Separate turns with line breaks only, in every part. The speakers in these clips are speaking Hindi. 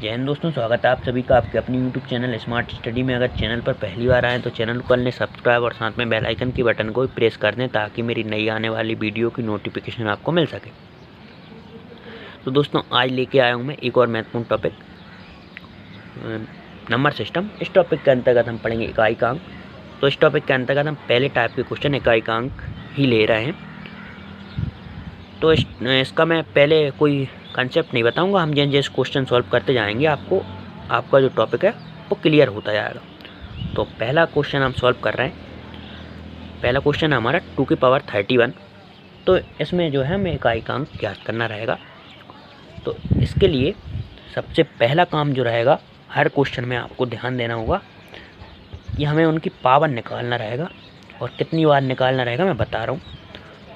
जय हिंद दोस्तों, स्वागत है आप सभी का आपके अपनी यूट्यूब चैनल स्मार्ट स्टडी में। अगर चैनल पर पहली बार आए तो चैनल को कर लें सब्सक्राइब और साथ में बेल आइकन की बटन को भी प्रेस कर दें ताकि मेरी नई आने वाली वीडियो की नोटिफिकेशन आपको मिल सके। तो दोस्तों, आज लेके आया हूँ मैं एक और महत्वपूर्ण टॉपिक, नंबर सिस्टम। इस टॉपिक के अंतर्गत हम पढ़ेंगे इकाई का अंक। तो इस टॉपिक के अंतर्गत हम पहले टाइप के क्वेश्चन इकाई का अंक ही ले रहे हैं। तो इसका मैं पहले कोई कंसेप्ट नहीं बताऊंगा, हम जैसे जैसे क्वेश्चन सॉल्व करते जाएंगे आपका जो टॉपिक है वो क्लियर होता जाएगा। तो पहला क्वेश्चन हम सॉल्व कर रहे हैं। पहला क्वेश्चन है हमारा 2 की पावर 31। तो इसमें जो है हमें इकाई का अंक ज्ञात करना रहेगा। तो इसके लिए सबसे पहला काम जो रहेगा, हर क्वेश्चन में आपको ध्यान देना होगा कि हमें उनकी पावर निकालना रहेगा। और कितनी बार निकालना रहेगा मैं बता रहा हूँ।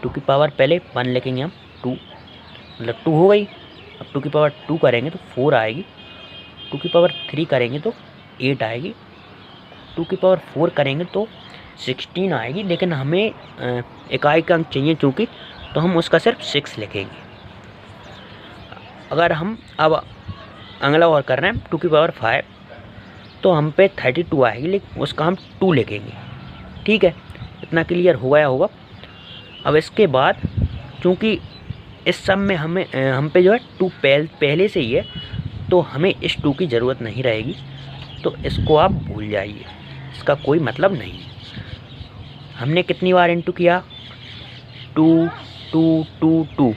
2 की पावर पहले 1 लिखेंगे हम, 2 मतलब 2 हो गई। अब 2 की पावर 2 करेंगे तो 4 आएगी। 2 की पावर 3 करेंगे तो 8 आएगी। 2 की पावर 4 करेंगे तो 16 आएगी। लेकिन हमें इकाई का अंक चाहिए चूँकि, तो हम उसका सिर्फ 6 लिखेंगे। अगर हम अब अगला और कर रहे हैं 2 की पावर 5, तो हम पे 32 आएगी, लेकिन उसका हम 2 लिखेंगे। ठीक है, इतना क्लियर हो गया होगा। अब इसके बाद चूँकि इस सब में हम पे जो है 2 पहले से ही है, तो हमें इस 2 की ज़रूरत नहीं रहेगी। तो इसको आप भूल जाइए, इसका कोई मतलब नहीं है। हमने कितनी बार इंटू किया? 2 2 2 2।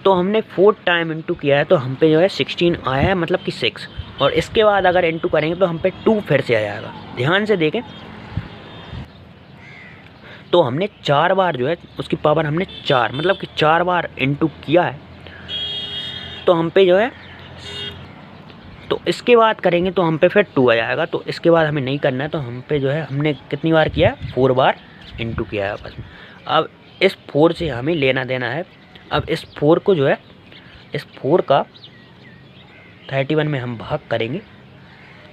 तो हमने 4 टाइम इंटू किया है, तो हम पे जो है 16 आया है, मतलब कि 6। और इसके बाद अगर इंटू करेंगे तो हम पे 2 फिर से आ जाएगा। ध्यान से देखें, तो हमने 4 बार जो है उसकी पावर हमने 4 मतलब कि 4 बार इंटू किया है। तो हम पे जो है, तो इसके बाद करेंगे तो हम पे फिर 2 आ जाएगा। तो इसके बाद हमें नहीं करना है। तो हम पे जो है हमने कितनी बार किया है? 4 बार इंटू किया है आपस में। अब इस 4 से हमें लेना देना है। अब इस 4 को जो है, इस 4 का 31 में हम भाग करेंगे।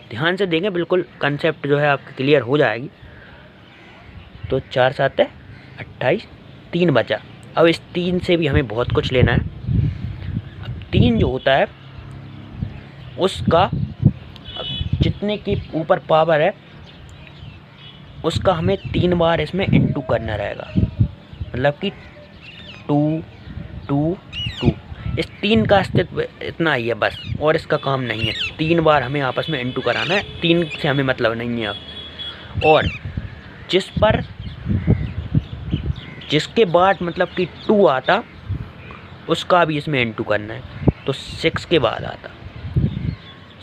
ध्यान से देंगे, बिल्कुल कंसेप्ट जो है आपकी क्लियर हो जाएगी। तो 4 7 है 28, 3 बचा। अब इस 3 से भी हमें बहुत कुछ लेना है। अब 3 जो होता है उसका, अब जितने की ऊपर पावर है उसका हमें 3 बार इसमें इंटू करना रहेगा। मतलब कि 2 2 2। इस 3 का अस्तित्व इतना ही है बस, और इसका काम नहीं है। 3 बार हमें आपस में इंटू कराना है। 3 से हमें मतलब नहीं है अब। और जिसके बाद मतलब कि 2 आता, उसका भी इसमें इंटू करना है। तो 6 के बाद आता,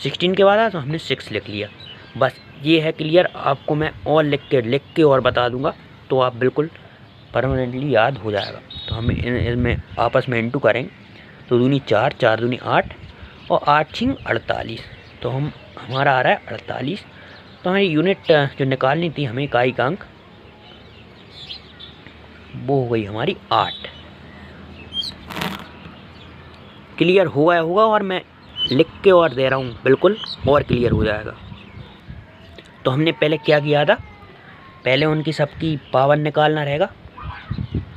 16 के बाद आता, तो हमने 6 लिख लिया। बस ये है क्लियर। आपको मैं और लिख के और बता दूंगा, तो आप बिल्कुल परमानेंटली याद हो जाएगा। तो हम इसमें आपस में इंटू करेंगे। तो दूनी 4, 4 दूनी 8 और 8 छिंग 48। तो हमारा आ रहा है 48। तो हमारी यूनिट जो निकालनी थी हमें इकाई का अंक, वो हो गई हमारी 8। क्लियर हो गया होगा, और मैं लिख के और दे रहा हूँ, बिल्कुल और क्लियर हो जाएगा। तो हमने पहले क्या किया था? पहले उनकी सबकी पावर निकालना रहेगा।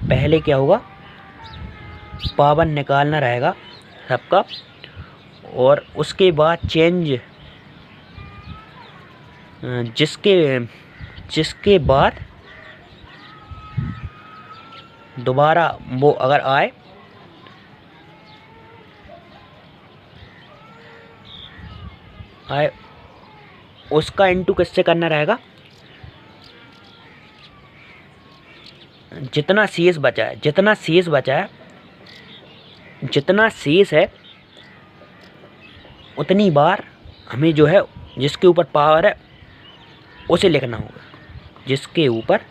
पहले क्या होगा? पावर निकालना रहेगा सबका। और उसके बाद चेंज, जिसके बाद दोबारा वो अगर आए, उसका इंटू किससे करना रहेगा? जितना शेष बचा है, जितना शेष है उतनी बार हमें जो है जिसके ऊपर पावर है उसे लिखना होगा। जिसके ऊपर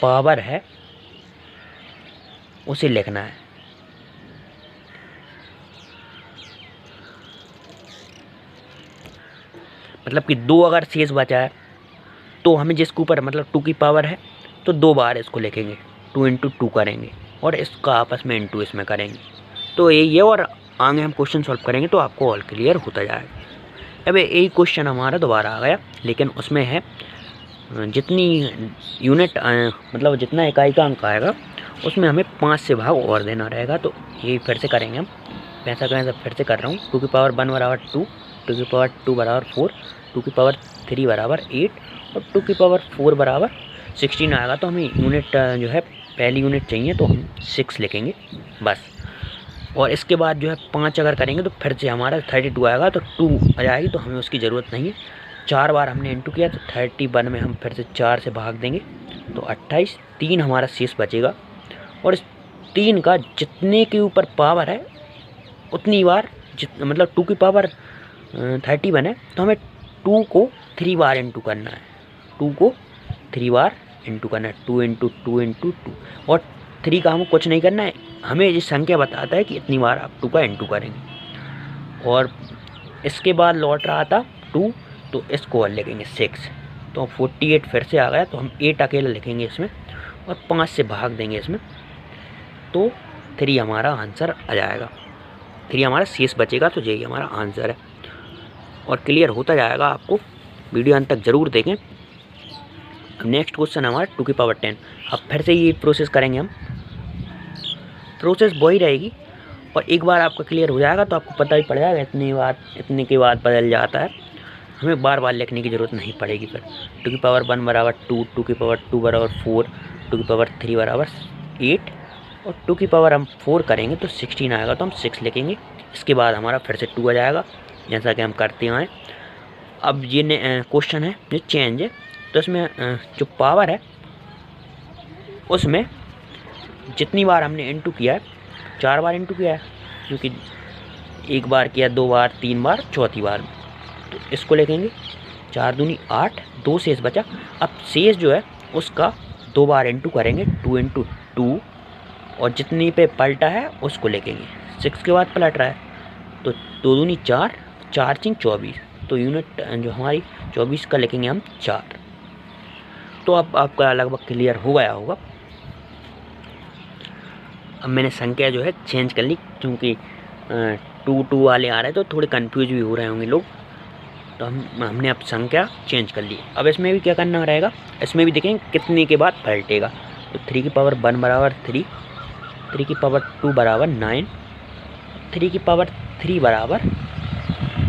पावर है उसे लिखना है। मतलब कि 2 अगर शेष बचा है, तो हमें जिसके ऊपर मतलब 2 की पावर है, तो 2 बार इसको लिखेंगे। 2 इंटू 2 करेंगे और इसका आपस में इंटू इसमें करेंगे। तो ये और आगे हम क्वेश्चन सॉल्व करेंगे तो आपको ऑल क्लियर होता जाएगा। अब यही क्वेश्चन हमारा दोबारा आ गया, लेकिन उसमें है जितनी यूनिट मतलब जितना इकाई का अंक आएगा उसमें हमें 5 से भाग और देना रहेगा। तो ये फिर से करेंगे हम, पैसा कैसे फिर से कर रहा हूँ। 2 की पावर 1 बराबर 2, 2 की पावर 2 बराबर 4, 2 की पावर 3 बराबर 8 और 2 की पावर 4 बराबर 16 आएगा। तो हमें यूनिट जो है पहली यूनिट चाहिए, तो हम 6 लिखेंगे बस। और इसके बाद जो है 5 अगर करेंगे तो फिर से हमारा 32 आएगा, तो 2 आ जाएगी, तो हमें उसकी ज़रूरत नहीं है। 4 बार हमने इंटू किया तो 31 में हम फिर से 4 से भाग देंगे तो 28, 3 हमारा शेष बचेगा। और इस 3 का जितने के ऊपर पावर है उतनी बार मतलब 2 की पावर 31 है, तो हमें 2 को 3 बार इंटू करना है। 2 को 3 बार इंटू करना है, 2 इंटू 2 इंटू 2। और 3 का हमें कुछ नहीं करना है, हमें ये संख्या बताता है कि इतनी बार आप 2 का इंटू करेंगे। और इसके बाद लौट रहा था 2, तो इसको और लिखेंगे 6। तो 48 फिर से आ गया, तो हम 8 अकेला लिखेंगे इसमें और 5 से भाग देंगे इसमें, तो 3 हमारा आंसर आ जाएगा। 3 हमारा शेष बचेगा, तो यही हमारा आंसर है। और क्लियर होता जाएगा आपको, वीडियो अंत तक ज़रूर देखें। नेक्स्ट क्वेश्चन हमारा 2 की पावर 10। अब फिर से ये प्रोसेस करेंगे हम, प्रोसेस वही रहेगी। और एक बार आपका क्लियर हो जाएगा तो आपको पता ही पड़ जाएगा इतने के बाद बदल जाता है। हमें बार बार लिखने की ज़रूरत नहीं पड़ेगी फिर। 2 की पावर 1 बराबर 2, 2 की पावर 2 बराबर 4, 2 की पावर 3 बराबर 8 और 2 की पावर हम 4 करेंगे तो 16 आएगा, तो हम 6 लिखेंगे। इसके बाद हमारा फिर से 2 आ जाएगा, जैसा कि हम करते आए। अब ये क्वेश्चन है जो चेंज है, तो इसमें जो पावर है उसमें जितनी बार हमने इंटू किया है, 4 बार इंटू किया है, क्योंकि 1 बार किया, 2 बार, 3 बार, चौथी बार, तो इसको लिखेंगे 4 दूनी 8, 2 शेष बचा। अब शेष जो है उसका 2 बार इंटू करेंगे, 2 इंटू 2, और जितनी पे पलटा है उसको लिखेंगे। 6 के बाद पलट रहा है, तो 2 दूनी 4, 4 चिंग 24, तो यूनिट जो हमारी 24 का लिखेंगे हम 4। तो अब आपका लगभग क्लियर हो गया होगा। अब मैंने संख्या जो है चेंज कर ली, क्योंकि 2 वाले आ रहे हैं तो थोड़े कंफ्यूज भी हो रहे होंगे लोग, तो हमने अब संख्या चेंज कर ली। अब इसमें भी क्या करना रहेगा, इसमें भी देखेंगे कितने के बाद पलटेगा। तो 3 की पावर 1 बराबर 3, 3 की पावर 2 बराबर 9, 3 की पावर 3 बराबर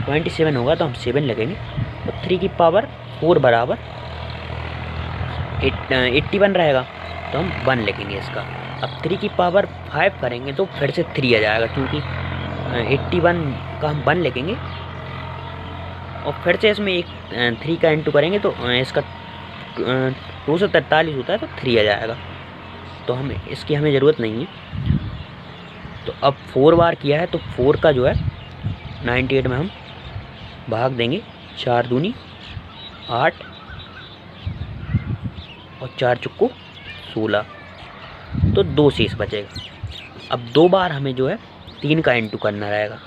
27 होगा, तो हम 7 लगेंगे। और 3 की पावर 4 बराबर 81 रहेगा, तो हम 1 लिखेंगे इसका। अब 3 की पावर 5 करेंगे तो फिर से 3 आ जाएगा, क्योंकि 81 का हम 1 लिखेंगे और फिर से इसमें एक 3 का इंटू करेंगे तो इसका 243 होता है, तो 3 आ जाएगा। तो इसकी हमें ज़रूरत नहीं है। तो अब 4 बार किया है, तो 4 का जो है 98 में हम भाग देंगे। 4 दूनी 8 और 4 चुक्को 16, तो 2 शेष बचेगा। अब 2 बार हमें जो है 3 का इंटू करना रहेगा,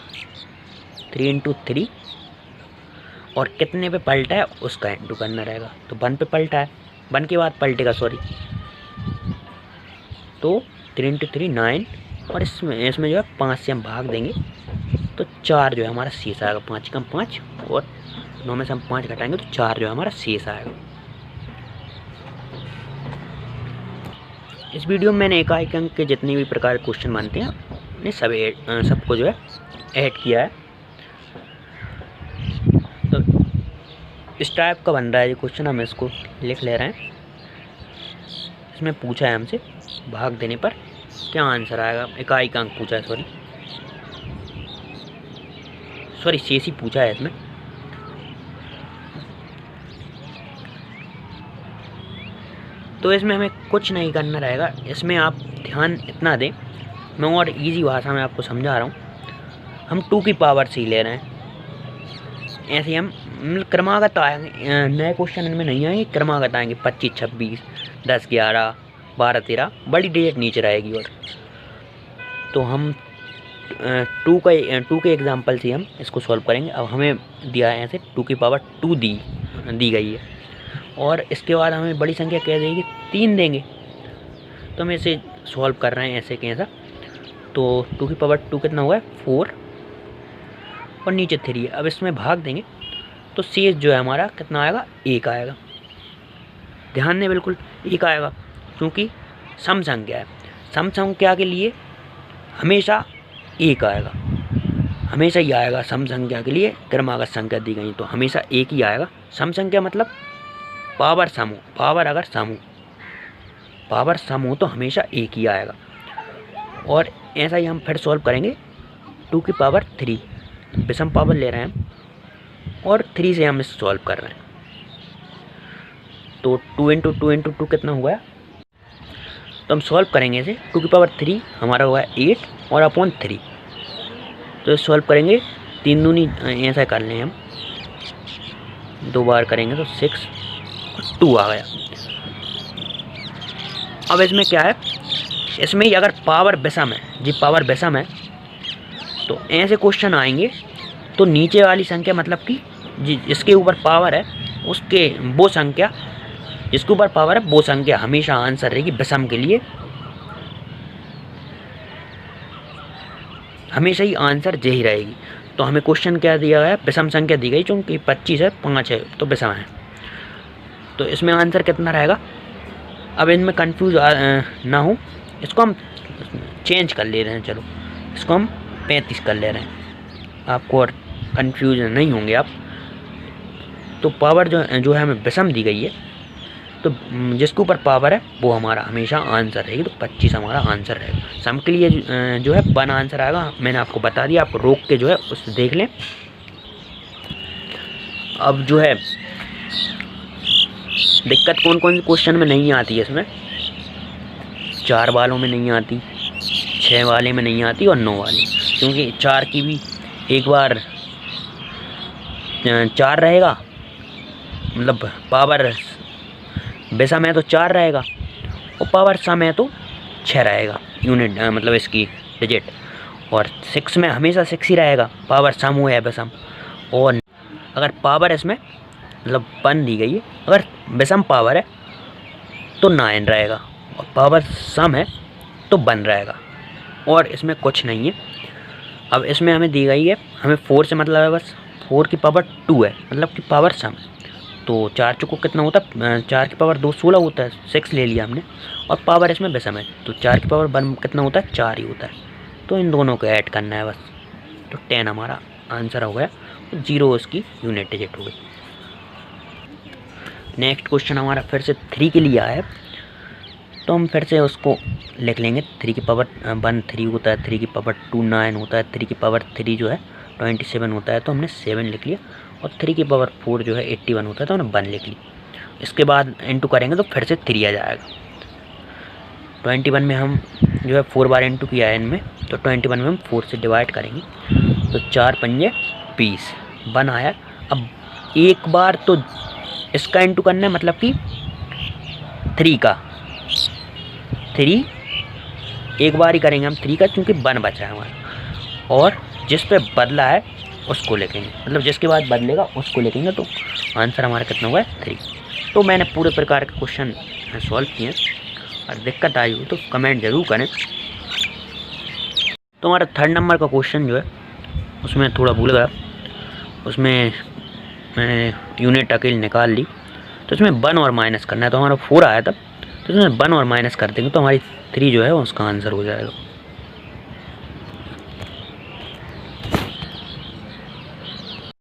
3 इंटू 3, और कितने पे पलटा है उसका इंटू करना रहेगा। तो 1 पे पलटा है, 1 के बाद पलटेगा, सॉरी, तो 3 इंटू 3 9, और इसमें जो है 5 से हम भाग देंगे, तो 4 जो है हमारा शेष आएगा। 5 कम 5 और 9 में से हम 5 घटाएंगे तो 4 जो है हमारा शेष आएगा। इस वीडियो में मैंने एकाएक अंक के जितने भी प्रकार के क्वेश्चन बनते हैं ने सबको जो है ऐड किया है। तो इस टाइप का बन रहा है ये क्वेश्चन, हम इसको लिख ले रहे हैं। इसमें पूछा है हमसे भाग देने पर क्या आंसर आएगा। एकाएक अंक पूछा है, सॉरी शेष ही पूछा है इसमें। तो इसमें हमें कुछ नहीं करना रहेगा। इसमें आप ध्यान इतना दें, मैं और इजी भाषा में आपको समझा रहा हूँ। हम 2 की पावर से ही ले रहे हैं, ऐसे हम क्रमागत आएंगे। नए क्वेश्चन इनमें नहीं आएंगे, क्रमागत आएंगे। 25, 26, 10, 11, 12, 13, बड़ी डिजिट नीचे रहेगी। और तो हम 2 के एग्जाम्पल से हम इसको सॉल्व करेंगे। अब हमें दिया है ऐसे 2 की पावर 2 दी गई है, और इसके बाद हमें बड़ी संख्या कह देगी 3 देंगे, तो हम इसे सॉल्व कर रहे हैं ऐसे कैसा। तो 2 की पावर 2 कितना हुआ है 4, और नीचे 3 है। अब इसमें भाग देंगे तो शेष जो है हमारा कितना आएगा, 1 आएगा। ध्यान दें बिल्कुल 1 आएगा, क्योंकि सम संख्या है। सम संख्या के लिए हमेशा एक आएगा, हमेशा ही आएगा। सम संख्या के लिए क्रमागत संख्या दी गई तो हमेशा एक ही आएगा। सम संख्या मतलब पावर सम हो, पावर अगर सम हो, पावर सम हो तो हमेशा एक ही आएगा। और ऐसा ही हम फिर सॉल्व करेंगे 2 की पावर 3, विषम पावर ले रहे हैं हम और 3 से हम इसे सॉल्व कर रहे हैं। तो 2 × 2 × 2 कितना हुआ है, तो हम सॉल्व करेंगे इसे। 2 की पावर 3 हमारा हुआ है 8 और अपॉन 3, तो सॉल्व करेंगे 3 दूनी ऐसा कर लें हम, 2 बार करेंगे तो 6 और 2 आ गया। अब इसमें क्या है, इसमें ही अगर पावर विषम है जी, पावर विषम है तो ऐसे क्वेश्चन आएंगे तो नीचे वाली संख्या मतलब कि जिसके ऊपर पावर है उसके वो संख्या, जिसके ऊपर पावर है वो संख्या हमेशा आंसर रहेगी विषम के लिए, हमेशा ही आंसर यही रहेगी। तो हमें क्वेश्चन क्या दिया गया, विषम संख्या दी गई, चूँकि 25 है 5 है तो विषम है, तो इसमें आंसर कितना रहेगा। अब इनमें कंफ्यूज ना हो, इसको हम चेंज कर ले रहे हैं, चलो इसको हम 35 कर ले रहे हैं, आपको और कंफ्यूज नहीं होंगे आप। तो पावर जो है हमें विषम दी गई है, तो जिसके ऊपर पावर है वो हमारा हमेशा आंसर रहेगी, तो 25 हमारा आंसर रहेगा। सम के लिए जो है 1 आंसर आएगा, मैंने आपको बता दिया, आप रोक के जो है उसे देख लें। अब जो है दिक्कत कौन कौन से क्वेश्चन में नहीं आती है, इसमें 4 वालों में नहीं आती, 6 वाले में नहीं आती और 9 वाले, क्योंकि 4 की भी एक बार 4 रहेगा, मतलब पावर विषम है तो 4 रहेगा और पावर सम है तो 6 रहेगा यूनिट, मतलब इसकी डिजिट। और 6 में हमेशा 6 ही रहेगा, पावर सम हो या विषम। और अगर पावर इसमें मतलब 1 दी गई है, अगर विषम पावर है तो 9 रहेगा और पावर सम है तो 1 रहेगा, और इसमें कुछ नहीं है। अब इसमें हमें दी गई है, हमें 4 से मतलब है बस 4 की पावर 2 है, मतलब कि पावर सम है, तो 4 चौको कितना होता है, 4 की पावर 2 16 होता है, 6 ले लिया हमने, और पावर इसमें विषम है तो 4 की पावर 1 कितना होता है, 4 ही होता है, तो इन दोनों को ऐड करना है बस। तो 10 हमारा आंसर हो गया, 0 इसकी यूनिट डिजिट हो गई। नेक्स्ट क्वेश्चन हमारा फिर से 3 के लिए आया है, तो हम फिर से उसको लिख लेंगे। 3 की पावर 1 3 होता है, 3 की पावर 2 9 होता है, 3 की पावर 3 जो है 27 होता है, तो हमने 7 लिख लिया, और 3 की पावर 4 जो है 81 होता है, तो हमने 1 लिख ली। इसके बाद इंटू करेंगे तो फिर से 3 आ जाएगा। 21 में हम जो है 4 बार इंटू किया है इनमें, तो 21 में हम 4 से डिवाइड करेंगे, तो 4 पंजे 20 1 आया। अब एक बार तो इसका इंटू करना है, मतलब कि 3 का 3 एक बार ही करेंगे हम 3 का, क्योंकि 1 बचा है हमारा, और जिस पे बदला है उसको लिखेंगे, मतलब जिसके बाद बदलेगा उसको लिखेंगे, तो आंसर हमारा कितना हुआ है 3। तो मैंने पूरे प्रकार के क्वेश्चन सॉल्व किए हैं, और दिक्कत आई हो तो कमेंट ज़रूर करें। तो हमारा 3rd नंबर का क्वेश्चन जो है उसमें थोड़ा भूल गया, उसमें मैंने यूनिट अकेले निकाल ली, तो इसमें 1 और माइनस करना है, तो हमारा 4 आया था, तो इसमें 1 और माइनस कर देंगे तो हमारी 3 जो है उसका आंसर हो जाएगा।